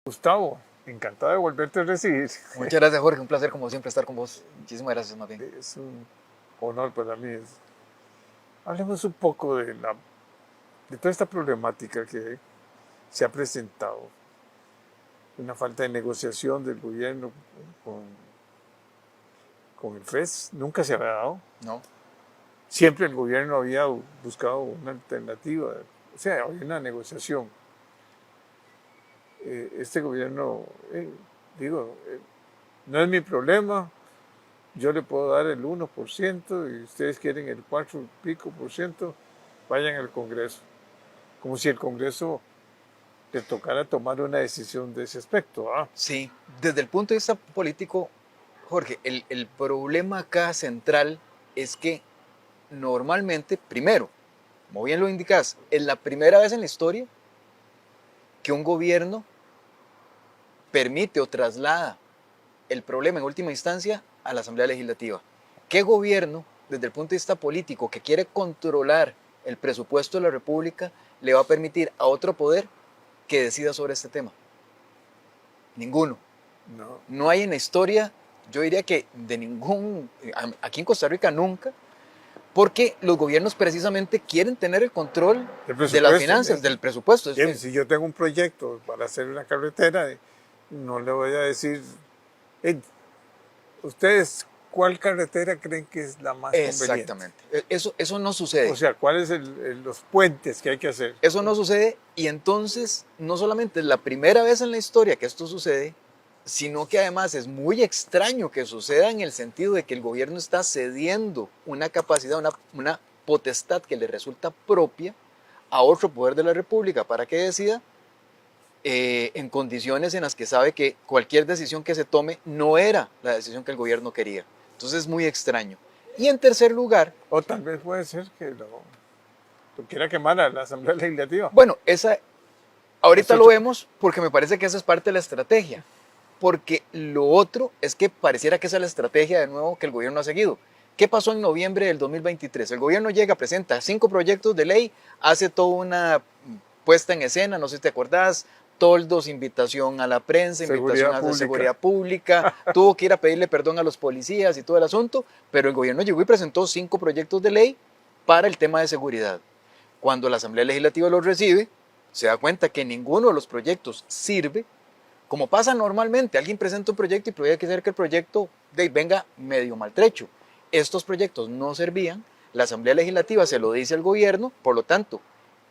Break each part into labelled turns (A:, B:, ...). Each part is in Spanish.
A: Gustavo, encantado de volverte a recibir.
B: Muchas gracias, Jorge. Un placer, como siempre, estar con vos. Muchísimas gracias, más bien.
A: Es un honor para mí. Hablemos un poco de toda esta problemática que se ha presentado. Una falta de negociación del gobierno con el FES. Nunca se había dado.
B: No.
A: Siempre el gobierno había buscado una alternativa. O sea, había una negociación. Este gobierno, no es mi problema, yo le puedo dar el 1% y ustedes quieren el 4 y pico por ciento, vayan al Congreso. Como si el Congreso le tocara tomar una decisión de ese aspecto.
B: Sí, desde el punto de vista político, Jorge, el problema acá central es que normalmente, primero, como bien lo indicas, es la primera vez en la historia que un gobierno permite o traslada el problema en última instancia a la Asamblea Legislativa. ¿Qué gobierno, desde el punto de vista político, que quiere controlar el presupuesto de la República, le va a permitir a otro poder que decida sobre este tema? Ninguno. No hay en la historia, yo diría que de ningún, aquí en Costa Rica nunca, porque los gobiernos precisamente quieren tener el control de las finanzas, del presupuesto.
A: Bien, si yo tengo un proyecto para hacer una carretera, no le voy a decir, ustedes, ¿cuál carretera creen que es la más conveniente?
B: Exactamente. Eso no sucede.
A: O sea, ¿cuáles los puentes que hay que hacer?
B: Eso no sucede, y entonces no solamente es la primera vez en la historia que esto sucede, sino que además es muy extraño que suceda en el sentido de que el gobierno está cediendo una capacidad, una potestad que le resulta propia a otro poder de la República para que decida en condiciones en las que sabe que cualquier decisión que se tome no era la decisión que el gobierno quería. Entonces es muy extraño. Y en tercer lugar...
A: O tal vez puede ser que lo quiera quemar a la Asamblea Legislativa.
B: Bueno, ahorita lo vemos porque me parece que esa es parte de la estrategia. Porque lo otro es que pareciera que esa es la estrategia de nuevo que el gobierno ha seguido. ¿Qué pasó en noviembre del 2023? El gobierno llega, presenta 5 proyectos de ley, hace toda una puesta en escena, no sé si te acordás, toldos, invitación a la prensa, invitación a la seguridad pública, tuvo que ir a pedirle perdón a los policías y todo el asunto, pero el gobierno llegó y presentó 5 proyectos de ley para el tema de seguridad. Cuando la Asamblea Legislativa los recibe, se da cuenta que ninguno de los proyectos sirve. Como pasa normalmente, alguien presenta un proyecto y puede ser que el proyecto venga medio maltrecho. Estos proyectos no servían, la Asamblea Legislativa se lo dice al gobierno, por lo tanto,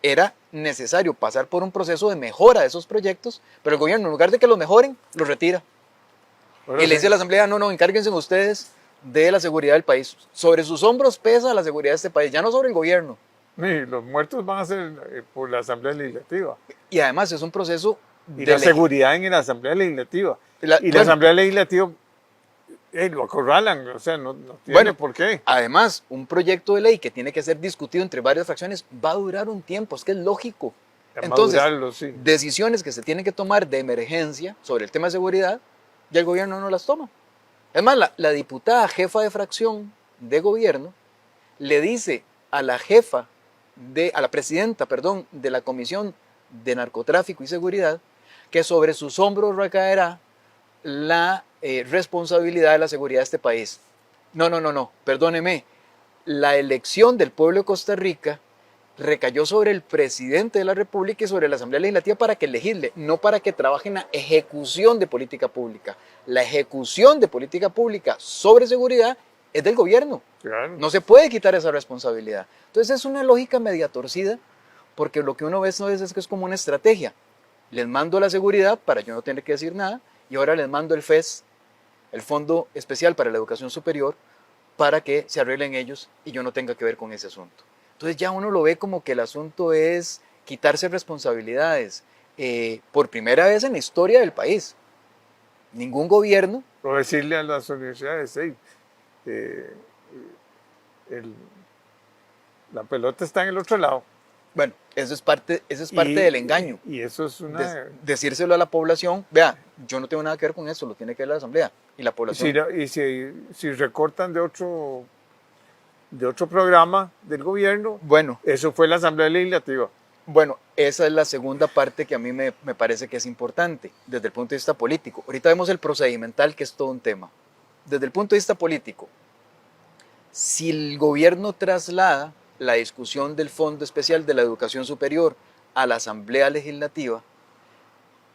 B: era necesario pasar por un proceso de mejora de esos proyectos, pero el gobierno, en lugar de que los mejoren, los retira. Bueno, y le dice a la Asamblea, no, encárguense ustedes de la seguridad del país. Sobre sus hombros pesa la seguridad de este país, ya no sobre el gobierno.
A: Y los muertos van a ser por la Asamblea Legislativa.
B: Y además es un proceso...
A: Y la seguridad en la Asamblea Legislativa. La Asamblea Legislativa lo acorralan, o sea, no tiene por qué.
B: Además, un proyecto de ley que tiene que ser discutido entre varias fracciones va a durar un tiempo, es que es lógico. Entonces,
A: sí.
B: Decisiones que se tienen que tomar de emergencia sobre el tema de seguridad, ya el gobierno no las toma. Es más, la diputada jefa de fracción de gobierno le dice a la presidenta, de la Comisión de Narcotráfico y Seguridad, que sobre sus hombros recaerá la responsabilidad de la seguridad de este país. No, perdóneme, la elección del pueblo de Costa Rica recayó sobre el presidente de la República y sobre la Asamblea Legislativa para que legisle, no para que trabaje en la ejecución de política pública. La ejecución de política pública sobre seguridad es del gobierno.
A: Claro.
B: No se puede quitar esa responsabilidad. Entonces es una lógica media torcida, porque lo que uno ve es que es como una estrategia. Les mando la seguridad para yo no tener que decir nada, y ahora les mando el FES, el Fondo Especial para la Educación Superior, para que se arreglen ellos y yo no tenga que ver con ese asunto. Entonces ya uno lo ve como que el asunto es quitarse responsabilidades. Por primera vez en la historia del país, ningún gobierno...
A: O decirle a las universidades, la pelota está en el otro lado.
B: Bueno, eso es parte del engaño.
A: Y eso es una...
B: Decírselo a la población, vea, yo no tengo nada que ver con eso, lo tiene que ver la Asamblea. Y la población...
A: Y si recortan de otro programa del gobierno,
B: bueno,
A: eso fue la Asamblea Legislativa.
B: Bueno, esa es la segunda parte que a mí me parece que es importante desde el punto de vista político. Ahorita vemos el procedimental, que es todo un tema. Desde el punto de vista político, si el gobierno traslada la discusión del Fondo Especial de la Educación Superior a la Asamblea Legislativa,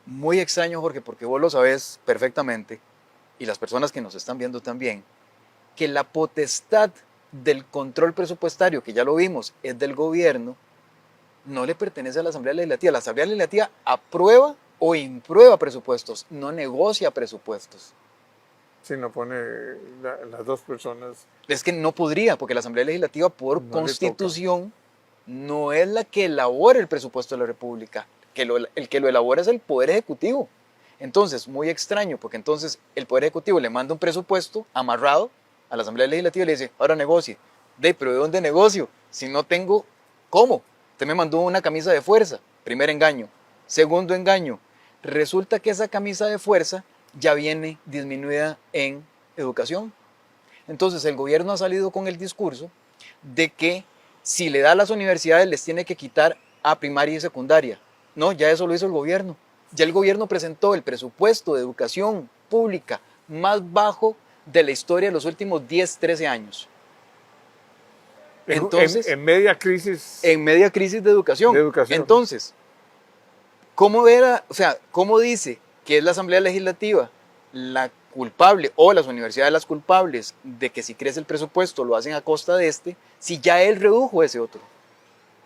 B: muy extraño, Jorge, porque vos lo sabés perfectamente, y las personas que nos están viendo también, que la potestad del control presupuestario, que ya lo vimos, es del gobierno, no le pertenece a la Asamblea Legislativa. La Asamblea Legislativa aprueba o imprueba presupuestos, no negocia presupuestos.
A: Si no pone las dos personas.
B: Es que no podría, porque la Asamblea Legislativa por
A: No
B: constitución no es la que elabora el presupuesto de la República. El que lo elabora es el Poder Ejecutivo. Entonces, muy extraño, porque entonces el Poder Ejecutivo le manda un presupuesto amarrado a la Asamblea Legislativa y le dice, ahora negocie. Pero ¿de dónde negocio? Si no tengo, ¿cómo? Usted me mandó una camisa de fuerza, primer engaño. Segundo engaño, resulta que esa camisa de fuerza ya viene disminuida en educación. Entonces el gobierno ha salido con el discurso de que si le da a las universidades les tiene que quitar a primaria y secundaria. No, ya eso lo hizo el gobierno. Ya el gobierno presentó el presupuesto de educación pública más bajo de la historia de los últimos 10, 13 años. Entonces,
A: en media crisis.
B: En media crisis de educación. Entonces, ¿cómo dice que es la Asamblea Legislativa la culpable o las universidades las culpables de que si crece el presupuesto lo hacen a costa de si ya él redujo ese otro?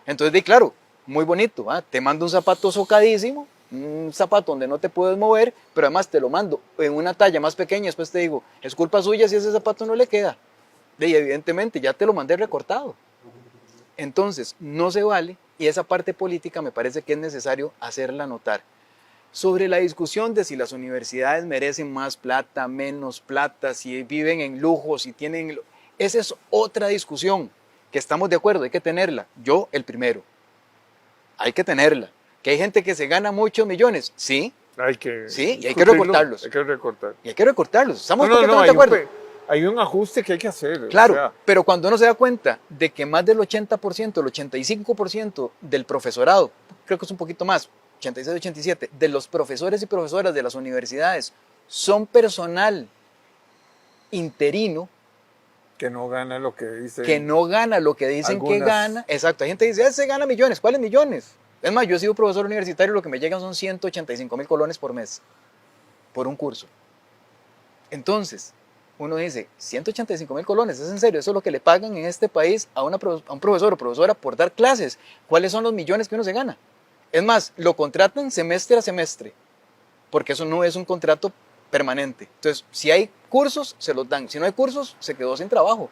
B: Entonces, claro, muy bonito, te mando un zapato socadísimo, un zapato donde no te puedes mover, pero además te lo mando en una talla más pequeña, después te digo, es culpa suya si ese zapato no le queda. Y evidentemente ya te lo mandé recortado. Entonces, no se vale, y esa parte política me parece que es necesario hacerla notar. Sobre la discusión de si las universidades merecen más plata, menos plata, si viven en lujo, si tienen... Esa es otra discusión que estamos de acuerdo, hay que tenerla. Yo, el primero. Hay que tenerla. ¿Que hay gente que se gana muchos millones? Sí. Sí, y hay que recortarlos.
A: Hay que recortar.
B: Y hay que recortarlos. Estamos completamente de acuerdo.
A: Hay un ajuste que hay que hacer.
B: Claro, pero cuando uno se da cuenta de que más del 80%, el 85% del profesorado, creo que es un poquito más, 86, 87, de los profesores y profesoras de las universidades son personal interino.
A: Que no gana lo que dicen.
B: Que no gana lo que dicen que gana. Exacto, hay gente que dice, se gana millones. ¿Cuáles millones? Es más, yo he sido profesor universitario y lo que me llegan son 185,000 colones por mes, por un curso. Entonces, uno dice, 185,000 colones, ¿es en serio? Eso es lo que le pagan en este país a un profesor o profesora por dar clases. ¿Cuáles son los millones que uno se gana? Es más, lo contratan semestre a semestre, porque eso no es un contrato permanente. Entonces, si hay cursos, se los dan. Si no hay cursos, se quedó sin trabajo.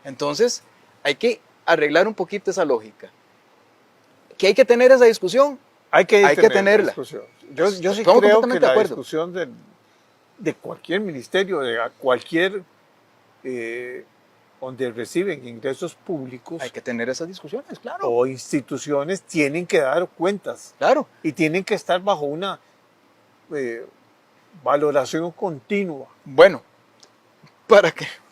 B: Entonces, hay que arreglar un poquito esa lógica. ¿Que hay que tener esa discusión? Hay que tenerla.
A: Yo sí creo que la discusión de cualquier ministerio, de cualquier donde reciben ingresos públicos.
B: Hay que tener esas discusiones, claro.
A: O instituciones tienen que dar cuentas.
B: Claro.
A: Y tienen que estar bajo una valoración continua.
B: Bueno,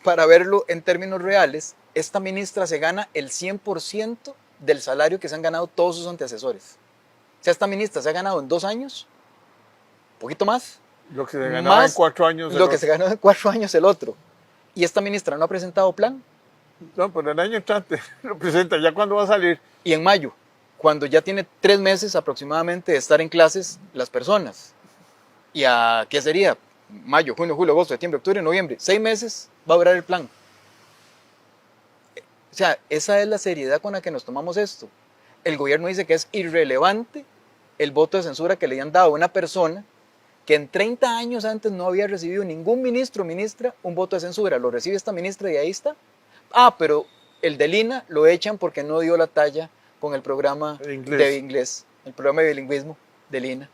B: para verlo en términos reales, esta ministra se gana el 100% del salario que se han ganado todos sus antecesores. O sea, esta ministra se ha ganado en 2 años, un poquito más.
A: Lo que se ganaba en 4 años.
B: Lo que se ganó en 4 años el otro. ¿Y esta ministra no ha presentado plan?
A: No, pero el año entrante lo presenta, ¿ya cuándo va a salir?
B: Y en mayo, cuando ya tiene 3 meses aproximadamente de estar en clases las personas. ¿Y a qué sería? Mayo, junio, julio, agosto, septiembre, octubre, noviembre. 6 meses va a durar el plan. O sea, esa es la seriedad con la que nos tomamos esto. El gobierno dice que es irrelevante el voto de censura que le han dado a una persona que en 30 años antes no había recibido ningún ministro o ministra un voto de censura. Lo recibe esta ministra y ahí está. Pero el de Lina lo echan porque no dio la talla con el programa de inglés, el programa de bilingüismo de Lina.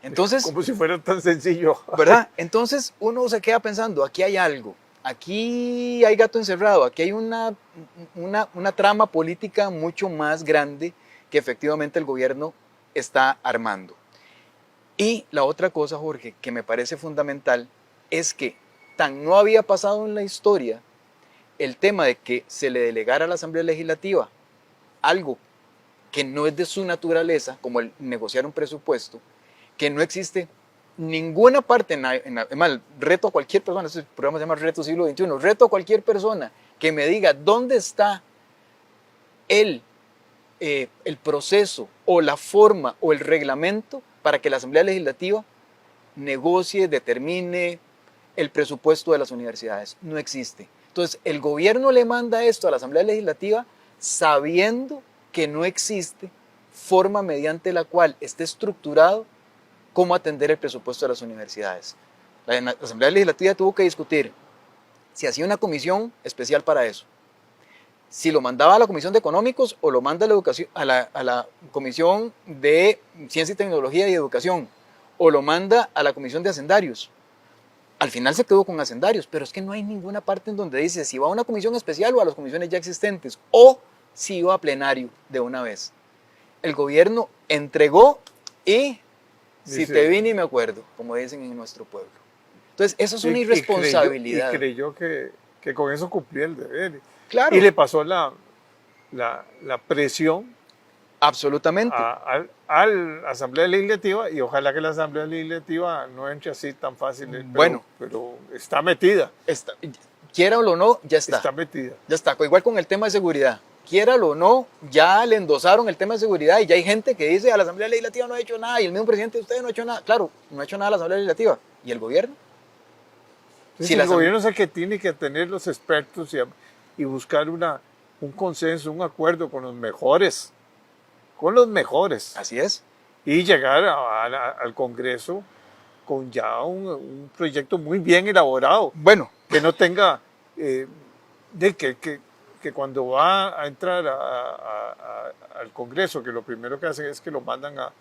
B: Entonces,
A: como si fuera tan sencillo.
B: ¿Verdad? Entonces uno se queda pensando, aquí hay algo, aquí hay gato encerrado, aquí hay una trama política mucho más grande que efectivamente el gobierno está armando. Y la otra cosa, Jorge, que me parece fundamental, es que tan no había pasado en la historia el tema de que se le delegara a la Asamblea Legislativa algo que no es de su naturaleza, como el negociar un presupuesto, que no existe ninguna parte, además, reto a cualquier persona, este programa se llama Reto Siglo XXI, reto a cualquier persona que me diga dónde está el proceso o la forma o el reglamento para que la Asamblea Legislativa negocie, determine el presupuesto de las universidades. No existe. Entonces, el gobierno le manda esto a la Asamblea Legislativa sabiendo que no existe forma mediante la cual esté estructurado cómo atender el presupuesto de las universidades. La Asamblea Legislativa tuvo que discutir si hacía una comisión especial para eso, si lo mandaba a la Comisión de Económicos o lo manda a la Comisión de Ciencia y Tecnología y Educación, o lo manda a la Comisión de Hacendarios. Al final se quedó con hacendarios, pero es que no hay ninguna parte en donde dice si va a una comisión especial o a las comisiones ya existentes, o si va a plenario de una vez. El gobierno entregó y si te vi ni me acuerdo, como dicen en nuestro pueblo. Entonces, eso es una irresponsabilidad.
A: Y creyó que con eso cumplía el deber.
B: Claro.
A: Y le pasó la presión
B: absolutamente
A: a la Asamblea Legislativa, y ojalá que la Asamblea Legislativa no entre así tan fácil, pero está metida.
B: Quiéralo o no, ya está.
A: Está metida.
B: Ya está, igual con el tema de seguridad. Quiéralo o no, ya le endosaron el tema de seguridad y ya hay gente que dice a la Asamblea Legislativa no ha hecho nada y el mismo presidente de ustedes no ha hecho nada. Claro, no ha hecho nada la Asamblea Legislativa. ¿Y el gobierno?
A: Si el gobierno es el que tiene que tener los expertos y buscar un consenso, un acuerdo con los mejores. Con los mejores.
B: Así es.
A: Y llegar al Congreso con ya un proyecto muy bien elaborado.
B: Bueno.
A: Que no tenga... que cuando va a entrar al Congreso, que lo primero que hacen es que lo mandan a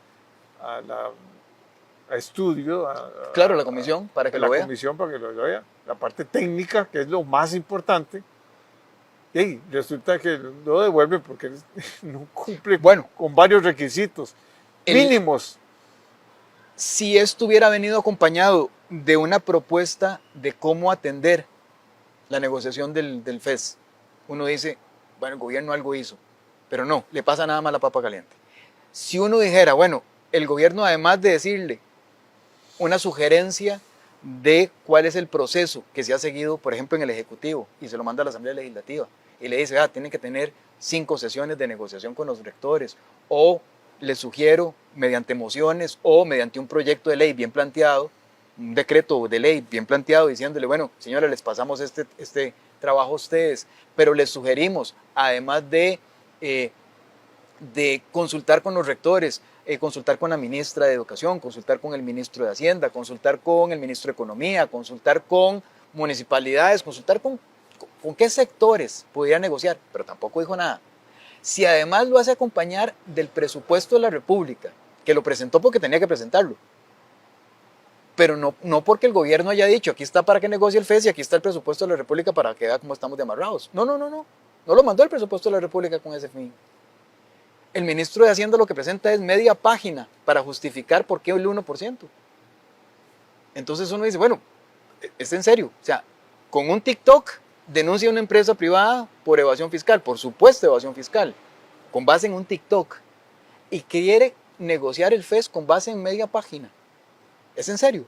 A: estudio.
B: Claro, la comisión, para que lo vea.
A: La comisión, para que lo vea. La parte técnica, que es lo más importante. Y resulta que lo devuelven porque no cumple con varios requisitos mínimos.
B: Si esto hubiera venido acompañado de una propuesta de cómo atender la negociación del FES, uno dice, bueno, el gobierno algo hizo, pero no, le pasa nada más la papa caliente. Si uno dijera, bueno, el gobierno además de decirle una sugerencia de cuál es el proceso que se ha seguido, por ejemplo, en el Ejecutivo, y se lo manda a la Asamblea Legislativa, y le dice, tienen que tener 5 sesiones de negociación con los rectores, o les sugiero mediante mociones o mediante un proyecto de ley bien planteado, un decreto de ley bien planteado, diciéndole, bueno, señores, les pasamos este trabajo a ustedes, pero les sugerimos, además de consultar con los rectores, consultar con la ministra de Educación, consultar con el ministro de Hacienda, consultar con el ministro de Economía, consultar con municipalidades, consultar con qué sectores pudiera negociar, pero tampoco dijo nada. Si además lo hace acompañar del presupuesto de la República, que lo presentó porque tenía que presentarlo, pero no porque el gobierno haya dicho, aquí está para que negocie el FES y aquí está el presupuesto de la República para que vea cómo estamos de amarrados. No lo mandó el presupuesto de la República con ese fin. El ministro de Hacienda lo que presenta es media página para justificar por qué el 1%. Entonces uno dice, bueno, es en serio, o sea, con un TikTok denuncia a una empresa privada por evasión fiscal, por supuesta evasión fiscal, con base en un TikTok, y quiere negociar el FES con base en media página. ¿Es en serio?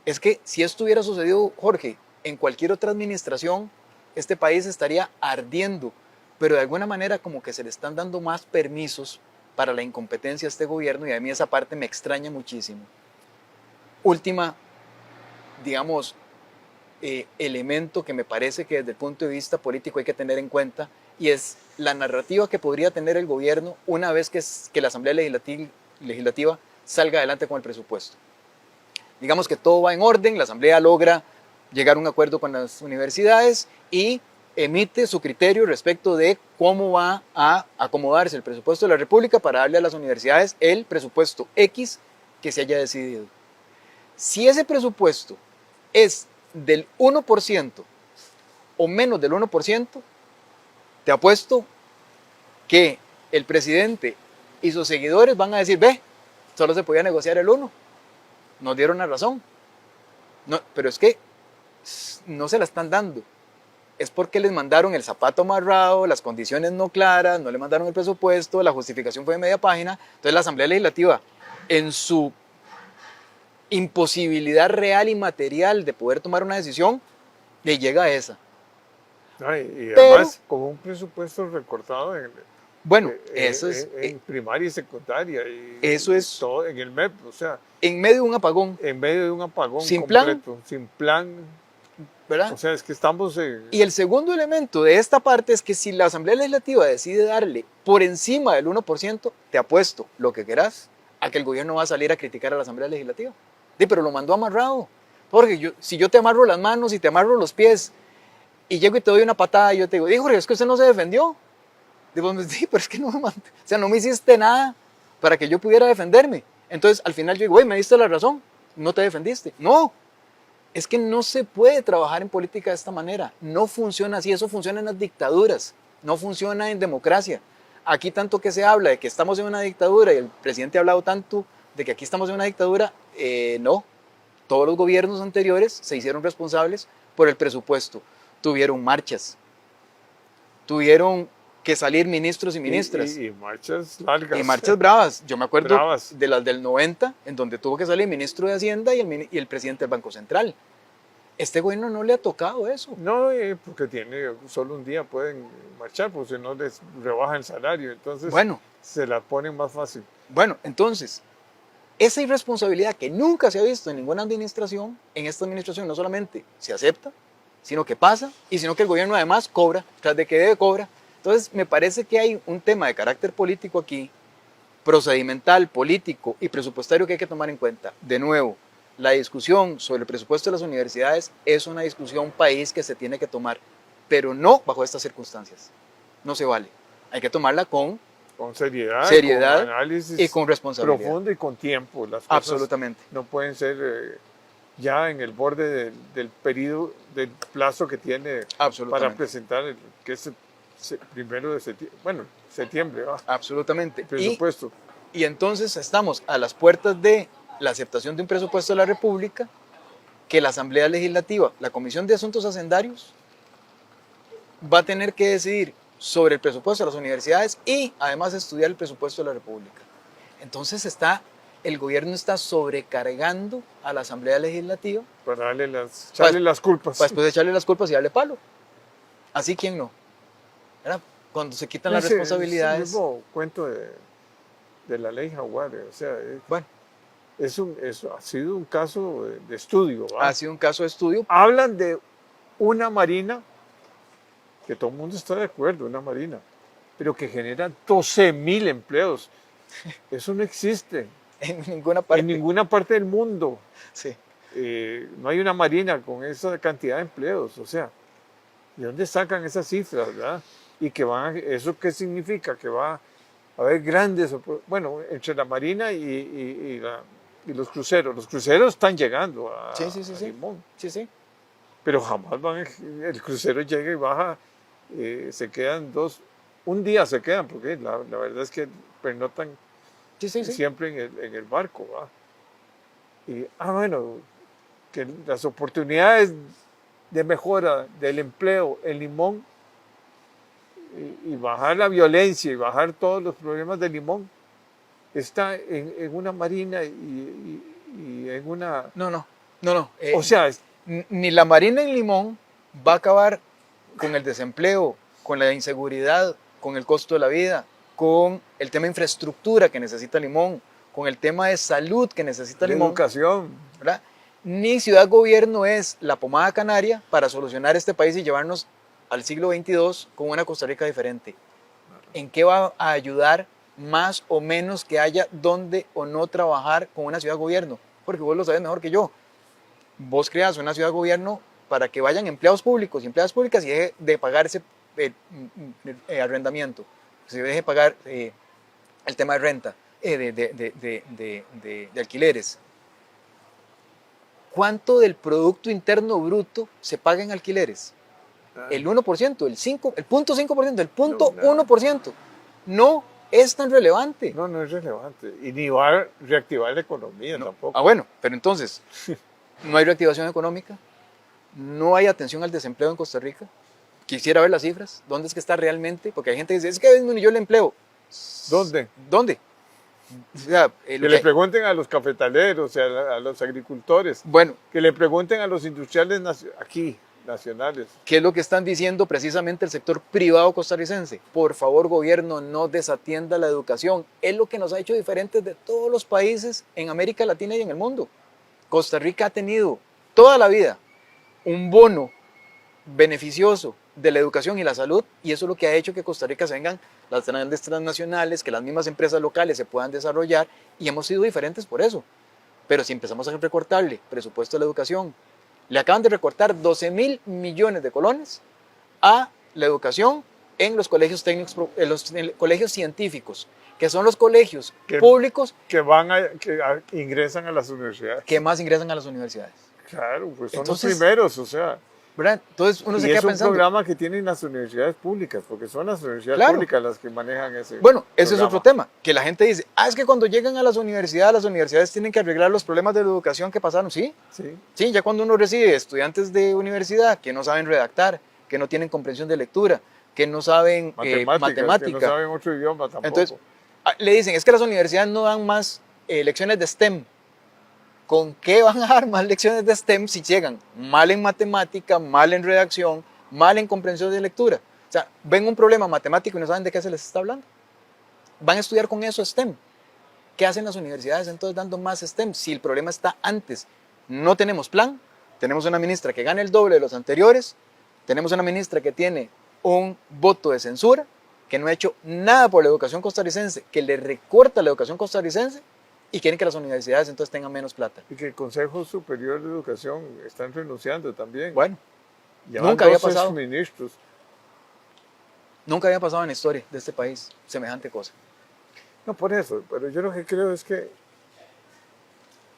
B: Es que si esto hubiera sucedido, Jorge, en cualquier otra administración, este país estaría ardiendo, pero de alguna manera como que se le están dando más permisos para la incompetencia a este gobierno, y a mí esa parte me extraña muchísimo. Última, digamos, elemento que me parece que desde el punto de vista político hay que tener en cuenta, y es la narrativa que podría tener el gobierno una vez que la Asamblea Legislativa salga adelante con el presupuesto. Digamos que todo va en orden, la Asamblea logra llegar a un acuerdo con las universidades y emite su criterio respecto de cómo va a acomodarse el presupuesto de la República para darle a las universidades el presupuesto X que se haya decidido. Si ese presupuesto es del 1% o menos del 1%, te apuesto que el presidente y sus seguidores van a decir, solo se podía negociar el 1%. Nos dieron la razón. No, pero es que no se la están dando. es porque les mandaron el zapato amarrado, las condiciones no claras, no le mandaron el presupuesto, la justificación fue de media página. Entonces la Asamblea Legislativa, en su imposibilidad real y material de poder tomar una decisión, le llega a esa.
A: Y
B: Pero,
A: además, con un presupuesto recortado
B: bueno, eso es,
A: en primaria y secundaria, y
B: eso es
A: todo en el MEP, o sea,
B: en medio de un apagón,
A: en medio de un apagón
B: sin plan,
A: completo, sin plan,
B: ¿verdad?
A: o sea, es que estamos
B: Y el segundo elemento de esta parte es que si la Asamblea Legislativa decide darle por encima del 1%, te apuesto lo que querás a que el gobierno va a salir a criticar a la Asamblea Legislativa. Sí, pero lo mandó amarrado. Porque si yo te amarro las manos y te amarro los pies y llego y te doy una patada y yo te digo, Jorge, es que usted no se defendió. Digo, sí, pero es que no me, o sea, no me hiciste nada para que yo pudiera defenderme. Entonces, al final yo digo, me diste la razón, no te defendiste. No, es que no se puede trabajar en política de esta manera. No funciona así, eso funciona en las dictaduras, no funciona en democracia. Aquí tanto que se habla de que estamos en una dictadura y el presidente ha hablado tanto de que aquí estamos en una dictadura, no. Todos los gobiernos anteriores se hicieron responsables por el presupuesto. Tuvieron marchas, tuvieron que salir ministros y ministras.
A: y marchas largas.
B: Y marchas bravas. Yo me acuerdo
A: Bravas.
B: de las del 90, en donde tuvo que salir el ministro de Hacienda y el presidente del Banco Central. Este gobierno no le ha tocado eso.
A: No, porque tiene solo un día pueden marchar, porque si no les rebajan el salario, entonces
B: Bueno,
A: se la ponen más fácil.
B: bueno, entonces, esa irresponsabilidad que nunca se ha visto en ninguna administración, en esta administración no solamente se acepta, sino que pasa, y sino que el gobierno además cobra, tras de que debe cobra. Entonces, me parece que hay un tema de carácter político aquí, procedimental, político y presupuestario que hay que tomar en cuenta. De nuevo, la discusión sobre el presupuesto de las universidades es una discusión país que se tiene que tomar, pero no bajo estas circunstancias. No se vale. Hay que tomarla con
A: Con
B: seriedad
A: con análisis
B: y con responsabilidad.
A: profundo y con tiempo. Las cosas
B: Absolutamente.
A: no pueden ser ya en el borde del periodo, del plazo que tiene para
B: Absolutamente.
A: presentar, que es el primero de septiembre, bueno, septiembre,
B: Absolutamente.
A: el presupuesto.
B: Y entonces estamos a las puertas de la aceptación de un presupuesto de la República, que la Asamblea Legislativa, la Comisión de Asuntos Hacendarios, va a tener que decidir sobre el presupuesto de las universidades y además estudiar el presupuesto de la República. Entonces el gobierno está sobrecargando a la Asamblea Legislativa
A: Para echarle las culpas.
B: para después echarle las culpas y darle palo. Así, ¿quién no? ¿Verdad? Cuando se quitan las responsabilidades.
A: Es el mismo cuento de la ley Jaguar, o sea,
B: Bueno,
A: ha sido un caso de estudio. ¿va?
B: ha sido un caso de estudio.
A: Hablan de una marina, que todo el mundo está de acuerdo, una marina, pero que genera 12,000 empleos. Eso no existe
B: En ninguna parte.
A: en ninguna parte del mundo.
B: Sí.
A: No hay una marina con esa cantidad de empleos. O sea, ¿de dónde sacan esas cifras? ¿Verdad? Y que ¿eso qué significa? Que va a haber grandes, bueno, entre la marina y los cruceros. Los cruceros están llegando a Limón.
B: Sí, sí.
A: Pero jamás el crucero llega y baja, se quedan un día se quedan, porque la verdad es que pernotan siempre en el barco. ¿va? Y, bueno, que las oportunidades de mejora del empleo en Limón y bajar la violencia y bajar todos los problemas de Limón está en una marina y en una...
B: No.
A: o sea,
B: ni la Marina en Limón va a acabar con el desempleo, con la inseguridad, con el costo de la vida, con el tema de infraestructura que necesita Limón, con el tema de salud que necesita
A: de
B: Limón.
A: Educación.
B: ¿Verdad? Ni Ciudad Gobierno es la pomada canaria para solucionar este país y llevarnos al siglo XXII con una Costa Rica diferente. ¿En qué va a ayudar más o menos que haya donde o no trabajar con una Ciudad Gobierno? Porque vos lo sabes mejor que yo. Vos creas una Ciudad Gobierno para que vayan empleados públicos y empleadas públicas y deje de pagar ese arrendamiento, se deje de pagar el tema de renta, de alquileres. ¿Cuánto del Producto Interno Bruto se paga en alquileres? El 1%, el 0.5%, el 0.1%. No es tan relevante.
A: No es relevante. Y ni va a reactivar la economía tampoco.
B: Bueno, pero entonces, no hay reactivación económica, no hay atención al desempleo en Costa Rica, Quisiera ver las cifras, dónde es que está realmente, porque hay gente que dice, es que disminuyó el empleo.
A: ¿Dónde?
B: ¿Dónde? O sea,
A: Que le pregunten a los cafetaleros, a los agricultores,
B: bueno,
A: que le pregunten a los industriales aquí, nacionales.
B: ¿qué es lo que están diciendo precisamente el sector privado costarricense? Por favor, gobierno, no desatienda la educación. Es lo que nos ha hecho diferentes de todos los países en América Latina y en el mundo. Costa Rica ha tenido toda la vida un bono beneficioso de la educación y la salud, y eso es lo que ha hecho que Costa Rica se vengan las grandes transnacionales, que las mismas empresas locales se puedan desarrollar, y hemos sido diferentes por eso. Pero si empezamos a recortarle presupuesto a la educación, le acaban de recortar 12.000 millones de colones a la educación en los colegios técnicos, en los colegios científicos, que son los colegios públicos
A: que ingresan a las universidades.
B: Que más ingresan a las universidades.
A: Claro, pues son
B: Entonces,
A: los primeros, o sea.
B: ¿verdad? Entonces uno se queda pensando.
A: Es un programa que tienen las universidades públicas, porque son las universidades
B: Claro.
A: públicas las que manejan ese
B: Bueno, ese
A: programa.
B: es otro tema, que la gente dice, es que cuando llegan a las universidades tienen que arreglar los problemas de la educación que pasaron. Sí,
A: Sí.
B: sí, ya cuando uno recibe estudiantes de universidad que no saben redactar, que no tienen comprensión de lectura, que no saben matemática,
A: que no saben otro idioma tampoco.
B: Entonces, le dicen, es que las universidades no dan más lecciones de STEM. ¿Con qué van a dar más lecciones de STEM si llegan mal en matemática, mal en redacción, mal en comprensión de lectura? O sea, ven un problema matemático y no saben de qué se les está hablando. Van a estudiar con eso STEM. ¿Qué hacen las universidades entonces dando más STEM? Si el problema está antes, no tenemos plan, tenemos una ministra que gana el doble de los anteriores, tenemos una ministra que tiene un voto de censura, que no ha hecho nada por la educación costarricense, que le recorta la educación costarricense, y quieren que las universidades entonces tengan menos plata.
A: Y que el Consejo Superior de Educación están renunciando también.
B: Bueno,
A: Llevan
B: nunca había
A: 12
B: pasado.
A: ministros.
B: Nunca había pasado en la historia de este país semejante cosa.
A: No por eso, pero yo lo que creo es que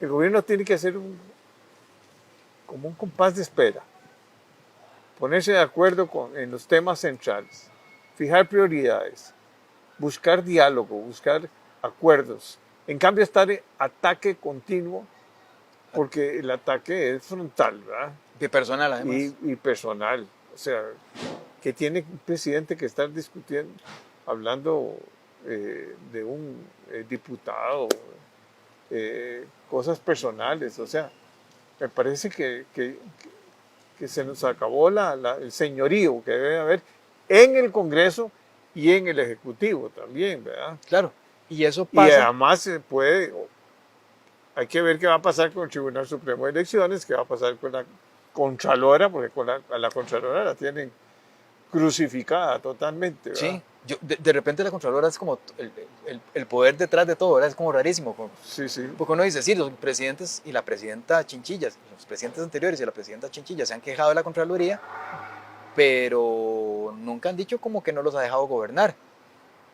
A: el gobierno tiene que hacer como un compás de espera. Ponerse de acuerdo en los temas centrales, fijar prioridades, buscar diálogo, buscar acuerdos. En cambio, estar en ataque continuo, porque el ataque es frontal, ¿verdad?
B: De personal, además.
A: Y personal. O sea, que tiene un presidente que estar discutiendo, hablando de un diputado, cosas personales. O sea, me parece que se nos acabó el señorío que debe haber en el Congreso y en el Ejecutivo también, ¿verdad?
B: Claro. Y eso pasa.
A: Y además hay que ver qué va a pasar con el Tribunal Supremo de Elecciones, qué va a pasar con la Contralora, porque a la Contralora la tienen crucificada totalmente, ¿verdad?
B: Sí, de repente la Contralora es como el poder detrás de todo, ¿verdad? Es como rarísimo.
A: Sí, sí.
B: Porque uno dice, sí, los presidentes y la presidenta Chinchillas, los presidentes anteriores y la presidenta Chinchillas se han quejado de la Contraloría, pero nunca han dicho como que no los ha dejado gobernar.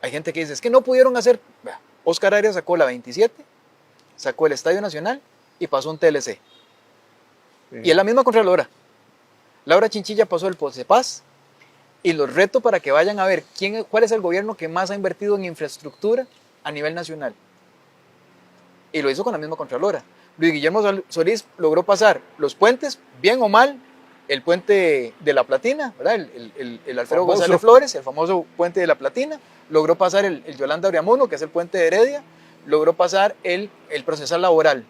B: Hay gente que dice, es que no pudieron hacer. Óscar Arias sacó la 27, sacó el Estadio Nacional y pasó un TLC. Sí. Y es la misma Contralora. Laura Chinchilla pasó el Posepaz y los reto para que vayan a ver cuál es el gobierno que más ha invertido en infraestructura a nivel nacional. Y lo hizo con la misma Contralora. Luis Guillermo Solís logró pasar los puentes, bien o mal, el puente de La Platina, ¿verdad? El Alfredo González Flores, el famoso puente de La Platina, logró pasar el Yolanda Oriamuno, que es el puente de Heredia, logró pasar el procesal laboral.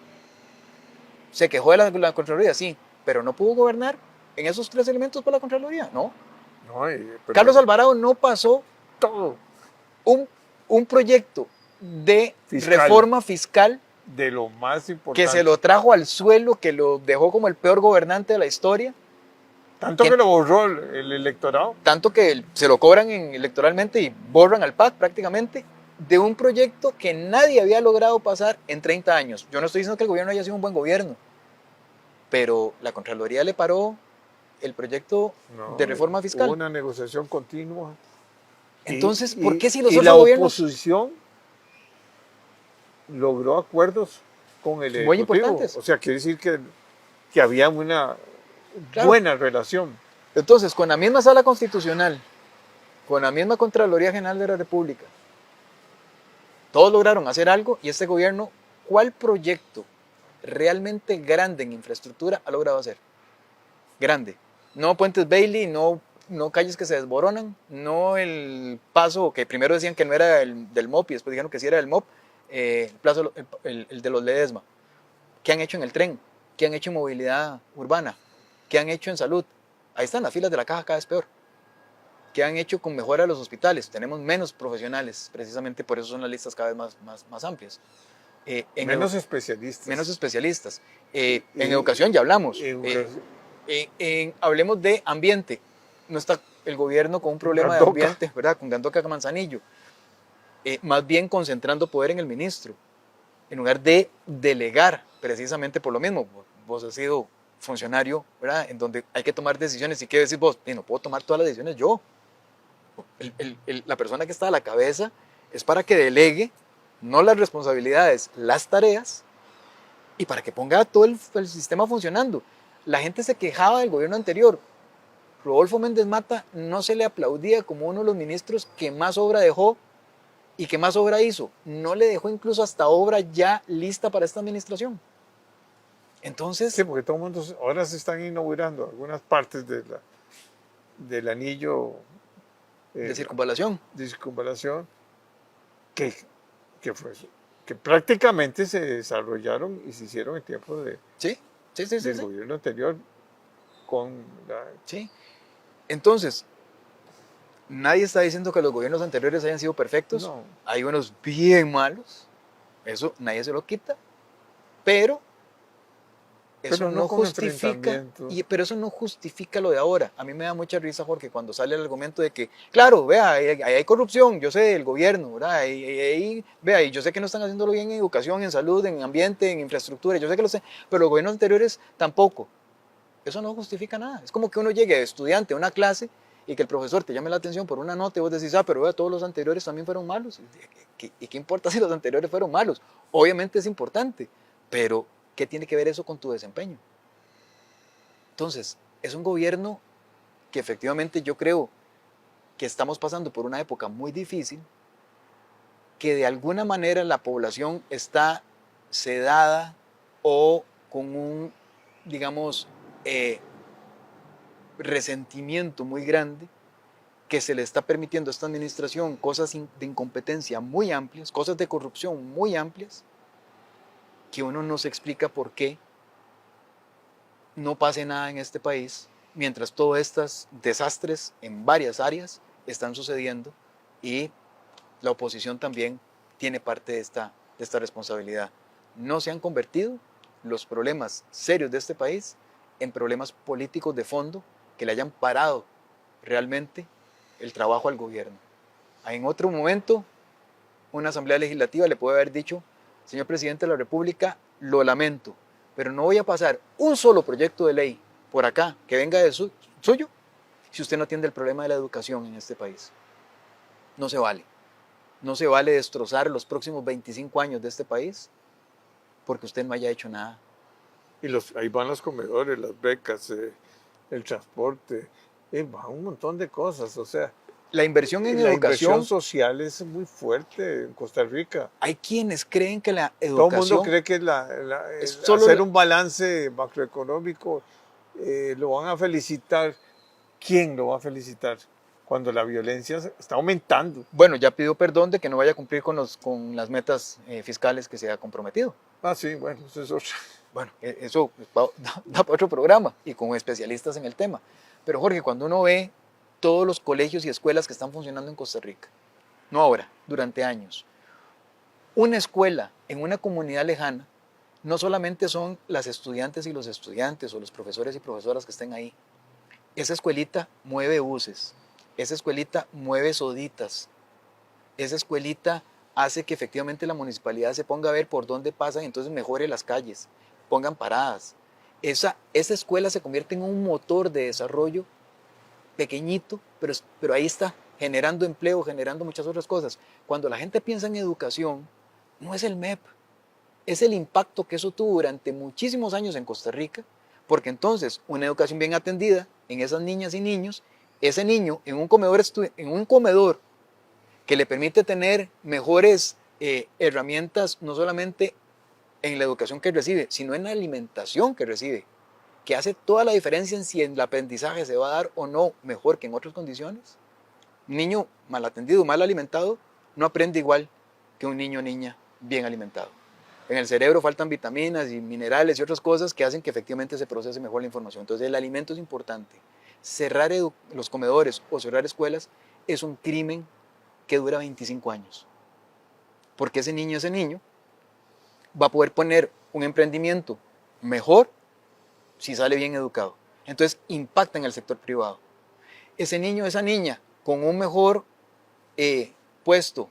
B: Se quejó de la Contraloría, sí, pero no pudo gobernar en esos 3 elementos por la Contraloría, ¿no? Carlos Alvarado no pasó
A: todo
B: un proyecto de reforma fiscal
A: de lo más importante,
B: que se lo trajo al suelo, que lo dejó como el peor gobernante de la historia.
A: Tanto que lo borró el electorado.
B: Tanto que se lo cobran electoralmente y borran al PAC prácticamente, de un proyecto que nadie había logrado pasar en 30 años. Yo no estoy diciendo que el gobierno haya sido un buen gobierno, pero la Contraloría le paró el proyecto de reforma fiscal.
A: Hubo una negociación continua.
B: Entonces, ¿por qué si los otros
A: la
B: gobiernos...
A: oposición logró acuerdos con el Ejecutivo?
B: Muy importantes.
A: O sea, quiere decir que había una buena relación.
B: Entonces, con la misma Sala Constitucional, con la misma Contraloría General de la República, todos lograron hacer algo y este gobierno, ¿cuál proyecto realmente grande en infraestructura ha logrado hacer? Grande. No puentes Bailey, no no calles que se desboronan, no el paso que primero decían que no era el del MOP y después dijeron que sí era el MOP, el de los Ledesma. ¿Qué han hecho en el tren? ¿Qué han hecho en movilidad urbana? ¿Qué han hecho en salud? Ahí están las filas de la caja cada vez peor. ¿Qué han hecho con mejora de los hospitales? Tenemos menos profesionales, precisamente por eso son las listas cada vez más amplias.
A: Menos especialistas.
B: Menos especialistas. En educación ya hablamos. Hablemos de ambiente. No está el gobierno con un problema de ambiente, ¿verdad? Con Gandoca Manzanillo. Más bien concentrando poder en el ministro, en lugar de delegar, precisamente por lo mismo. Vos has sido funcionario, ¿verdad? En donde hay que tomar decisiones. ¿Y qué decís vos? No puedo tomar todas las decisiones yo. La persona que está a la cabeza es para que delegue, no las responsabilidades, las tareas, y para que ponga todo el sistema funcionando. La gente se quejaba del gobierno anterior. Rodolfo Méndez Mata no se le aplaudía como uno de los ministros que más obra dejó y que más obra hizo. No le dejó incluso hasta obra ya lista para esta administración. Entonces...
A: Sí, porque todo el mundo ahora se están inaugurando algunas partes del anillo
B: de circunvalación.
A: De circunvalación que prácticamente se desarrollaron y se hicieron en tiempo del gobierno anterior
B: Sí. Entonces, nadie está diciendo que los gobiernos anteriores hayan sido perfectos.
A: No.
B: Hay unos bien malos. Eso nadie se lo quita. Pero eso no justifica, pero eso no justifica lo de ahora. A mí me da mucha risa, Jorge, cuando sale el argumento de que, claro, vea, ahí hay corrupción, yo sé, del gobierno, ¿verdad? Vea, y yo sé que no están haciéndolo bien en educación, en salud, en ambiente, en infraestructura, yo sé que lo sé, pero los gobiernos anteriores tampoco. Eso no justifica nada. Es como que uno llegue de estudiante a una clase y que el profesor te llame la atención por una nota y vos decís, pero vea, todos los anteriores también fueron malos. ¿Y qué importa si los anteriores fueron malos? Obviamente es importante, pero ¿qué tiene que ver eso con tu desempeño? Entonces, es un gobierno que efectivamente yo creo que estamos pasando por una época muy difícil, que de alguna manera la población está sedada o con un, digamos, resentimiento muy grande, que se le está permitiendo a esta administración cosas de incompetencia muy amplias, cosas de corrupción muy amplias, que uno no se explica por qué no pase nada en este país, mientras todos estos desastres en varias áreas están sucediendo y la oposición también tiene parte de esta responsabilidad. No se han convertido los problemas serios de este país en problemas políticos de fondo que le hayan parado realmente el trabajo al gobierno. En otro momento, una asamblea legislativa le puede haber dicho: señor presidente de la República, lo lamento, pero no voy a pasar un solo proyecto de ley por acá que venga de suyo si usted no atiende el problema de la educación en este país. No se vale. No se vale destrozar los próximos 25 años de este país porque usted no haya hecho nada.
A: Y ahí van los comedores, las becas, el transporte, va un montón de cosas, o sea...
B: La inversión en educación...
A: La inversión social es muy fuerte en Costa Rica.
B: Hay quienes creen que la educación...
A: Todo el mundo cree que hacer un balance macroeconómico lo van a felicitar. ¿Quién lo va a felicitar? Cuando la violencia está aumentando.
B: Bueno, ya pidió perdón de que no vaya a cumplir con las metas fiscales que se ha comprometido.
A: Sí, bueno, eso es otra.
B: Bueno, eso da para otro programa y con especialistas en el tema. Pero Jorge, cuando uno ve todos los colegios y escuelas que están funcionando en Costa Rica, no ahora, durante años, una escuela en una comunidad lejana, no solamente son las estudiantes y los estudiantes o los profesores y profesoras que estén ahí. Esa escuelita mueve buses, esa escuelita mueve soditas, esa escuelita hace que efectivamente la municipalidad se ponga a ver por dónde pasan y entonces mejore las calles, pongan paradas. Esa escuela se convierte en un motor de desarrollo pequeñito, pero ahí está, generando empleo, generando muchas otras cosas. Cuando la gente piensa en educación, no es el MEP, es el impacto que eso tuvo durante muchísimos años en Costa Rica, porque entonces una educación bien atendida en esas niñas y niños, ese niño en un comedor que le permite tener mejores herramientas, no solamente en la educación que recibe, sino en la alimentación que recibe, que hace toda la diferencia en si el aprendizaje se va a dar o no mejor que en otras condiciones. Un niño mal atendido, mal alimentado, no aprende igual que un niño o niña bien alimentado. En el cerebro faltan vitaminas y minerales y otras cosas que hacen que efectivamente se procese mejor la información. Entonces el alimento es importante. Cerrar los comedores o cerrar escuelas es un crimen que dura 25 años. Porque ese niño va a poder poner un emprendimiento mejor si sale bien educado. Entonces impacta en el sector privado. Ese niño, esa niña, con un mejor puesto,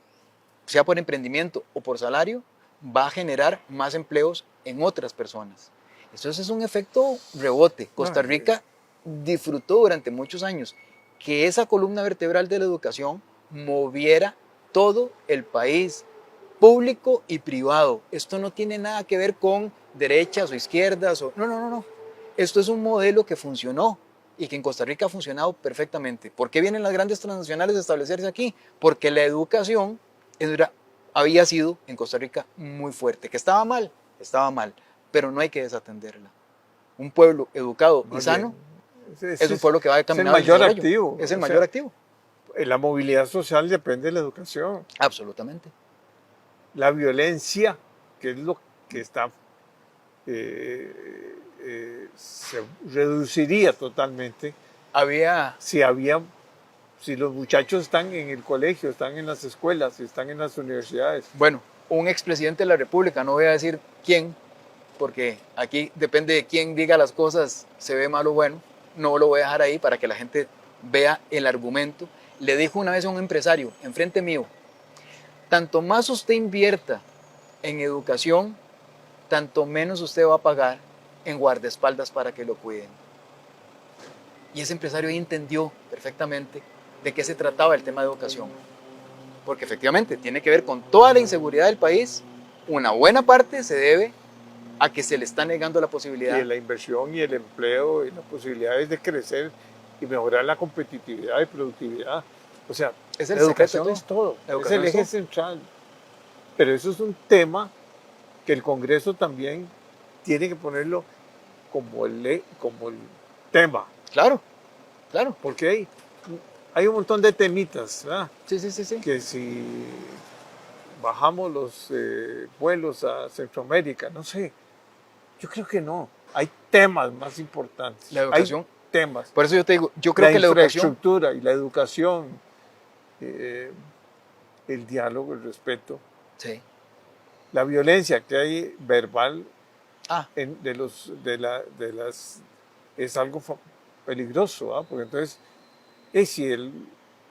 B: sea por emprendimiento o por salario, va a generar más empleos en otras personas. Entonces es un efecto rebote. Costa Rica disfrutó durante muchos años que esa columna vertebral de la educación moviera todo el país, público y privado. Esto no tiene nada que ver con derechas o izquierdas. No. Esto es un modelo que funcionó y que en Costa Rica ha funcionado perfectamente. ¿Por qué vienen las grandes transnacionales a establecerse aquí? Porque la educación había sido en Costa Rica muy fuerte. ¿Que estaba mal? Estaba mal, pero no hay que desatenderla. Un pueblo educado y sano es un pueblo que va a caminar
A: es el mayor activo.
B: Es el mayor activo.
A: La movilidad social depende de la educación.
B: Absolutamente.
A: La violencia, que es lo que está, se reduciría totalmente si los muchachos están en el colegio, están en las escuelas, están en las universidades.
B: Bueno, un expresidente de la República, no voy a decir quién, porque aquí depende de quién diga las cosas, se ve mal o bueno, no lo voy a dejar ahí para que la gente vea el argumento. Le dijo una vez a un empresario, enfrente mío, tanto más usted invierta en educación, tanto menos usted va a pagar en guardaespaldas para que lo cuiden. Y ese empresario ahí entendió perfectamente de qué se trataba el tema de educación. Porque efectivamente tiene que ver con toda la inseguridad del país. Una buena parte se debe a que se le está negando la posibilidad.
A: Y la inversión y el empleo y las posibilidades de crecer y mejorar la competitividad y productividad. O sea,
B: es
A: la educación es todo. Es el eje central. Pero eso es un tema que el Congreso también tiene que ponerlo como el tema.
B: Claro.
A: Porque hay un montón de temitas, ¿verdad?
B: Sí.
A: Que si bajamos los vuelos a Centroamérica, no sé, yo creo que no. Hay temas más importantes.
B: La educación.
A: Hay temas.
B: Por eso yo te digo, yo creo que la
A: infraestructura y la educación, el diálogo, el respeto,
B: sí,
A: la violencia que hay verbal es algo peligroso, ¿eh? Porque entonces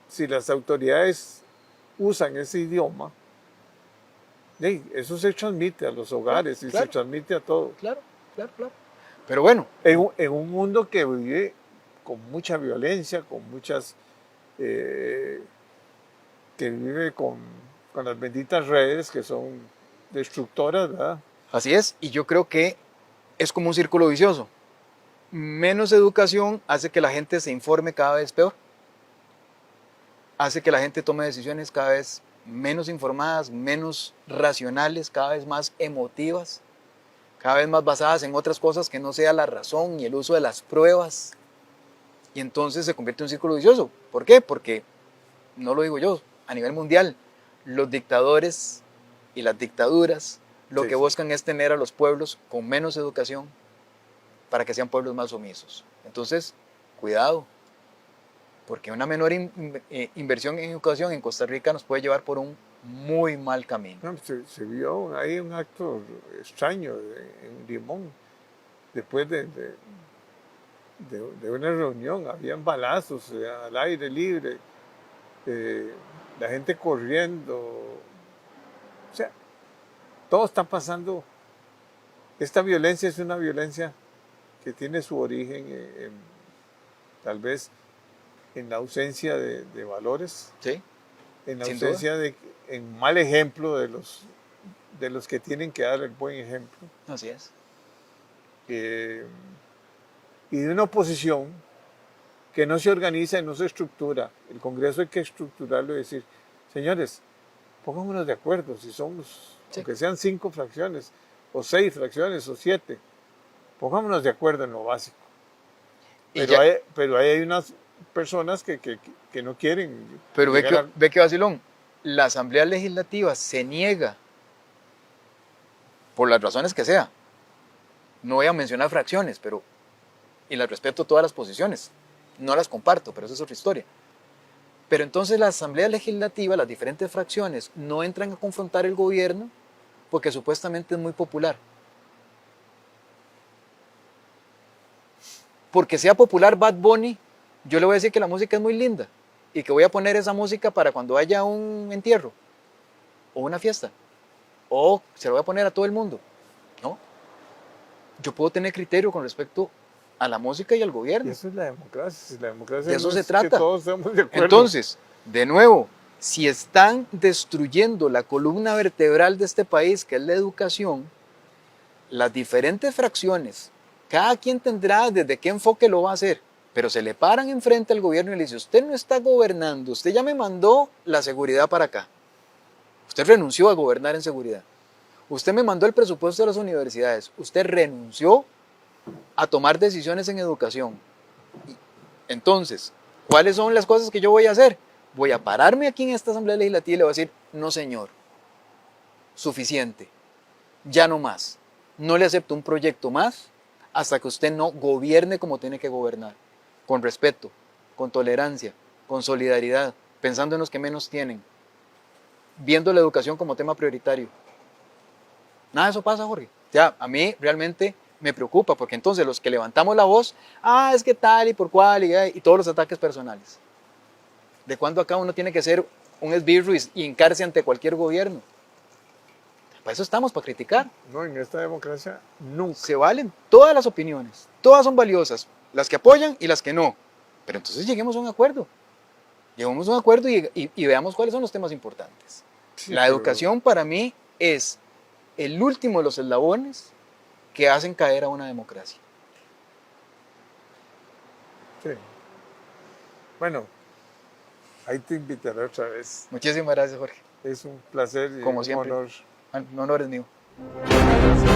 A: si las autoridades usan ese idioma, eso se transmite a los hogares y se transmite a todo.
B: Claro. Pero bueno.
A: En un mundo que vive con mucha violencia, que vive con las benditas redes que son destructoras, ¿verdad?
B: Así es, y yo creo que es como un círculo vicioso. Menos educación hace que la gente se informe cada vez peor, hace que la gente tome decisiones cada vez menos informadas, menos racionales, cada vez más emotivas, cada vez más basadas en otras cosas que no sea la razón y el uso de las pruebas. Y entonces se convierte en un círculo vicioso. ¿Por qué? Porque, no lo digo yo, a nivel mundial, los dictadores y las dictaduras lo que buscan es tener a los pueblos con menos educación para que sean pueblos más sumisos. Entonces, cuidado, porque una menor inversión en educación en Costa Rica nos puede llevar por un muy mal camino.
A: No, se vio ahí un acto extraño en Limón, después de una reunión, habían balazos al aire libre, la gente corriendo, o sea, todo está pasando. Esta violencia es una violencia que tiene su origen tal vez en la ausencia de valores,
B: ¿sí?
A: En la ausencia en mal ejemplo de los que tienen que dar el buen ejemplo.
B: Así es.
A: Y de una oposición que no se organiza y no se estructura. El Congreso hay que estructurarlo y decir, señores, pongámonos de acuerdo, si somos, aunque sean 5 fracciones, o 6 fracciones, o 7, pongámonos de acuerdo en lo básico.
B: Y ya,
A: Pero ahí hay unas personas que no quieren.
B: pero
A: llegar a-
B: ve que vacilón. La Asamblea Legislativa se niega, por las razones que sea. No voy a mencionar fracciones, pero, y las respeto todas las posiciones. No las comparto, pero eso es otra historia. Pero entonces la Asamblea Legislativa, las diferentes fracciones, no entran a confrontar el gobierno porque supuestamente es muy popular. Porque sea popular Bad Bunny, yo le voy a decir que la música es muy linda y que voy a poner esa música para cuando haya un entierro o una fiesta, o se lo voy a poner a todo el mundo, ¿no? Yo puedo tener criterio con respecto a la música y al
A: Y
B: gobierno.
A: eso es la democracia. Si la democracia
B: De eso
A: no
B: se
A: es
B: trata.
A: que todos estamos de acuerdo.
B: Entonces, de nuevo, si están destruyendo la columna vertebral de este país, que es la educación, las diferentes fracciones, cada quien tendrá desde qué enfoque lo va a hacer, pero se le paran enfrente al gobierno y le dice, usted no está gobernando, usted ya me mandó la seguridad para acá, usted renunció a gobernar en seguridad, usted me mandó el presupuesto de las universidades, usted renunció a tomar decisiones en educación. Entonces, ¿cuáles son las cosas que yo voy a hacer? Voy a pararme aquí en esta Asamblea Legislativa y le voy a decir, no señor, suficiente, ya no más, no le acepto un proyecto más hasta que usted no gobierne como tiene que gobernar, con respeto, con tolerancia, con solidaridad, pensando en los que menos tienen, viendo la educación como tema prioritario. Nada de eso pasa, Jorge. Ya, a mí realmente me preocupa, porque entonces los que levantamos la voz, es que tal y por cual, y todos los ataques personales. ¿De cuándo acá uno tiene que ser un esbirro y hincarse ante cualquier gobierno? Para eso estamos, para criticar.
A: No, en esta democracia nunca.
B: Se valen todas las opiniones, todas son valiosas, las que apoyan y las que no. Pero entonces lleguemos a un acuerdo. Lleguemos a un acuerdo y veamos cuáles son los temas importantes.
A: Sí,
B: La
A: pero-
B: educación para mí es el último de los eslabones que hacen caer a una democracia.
A: Sí. Bueno, ahí te invitaré otra vez.
B: Muchísimas gracias, Jorge.
A: Es un placer y
B: Como
A: un
B: siempre.
A: honor.
B: Un honor es mío.
A: Gracias.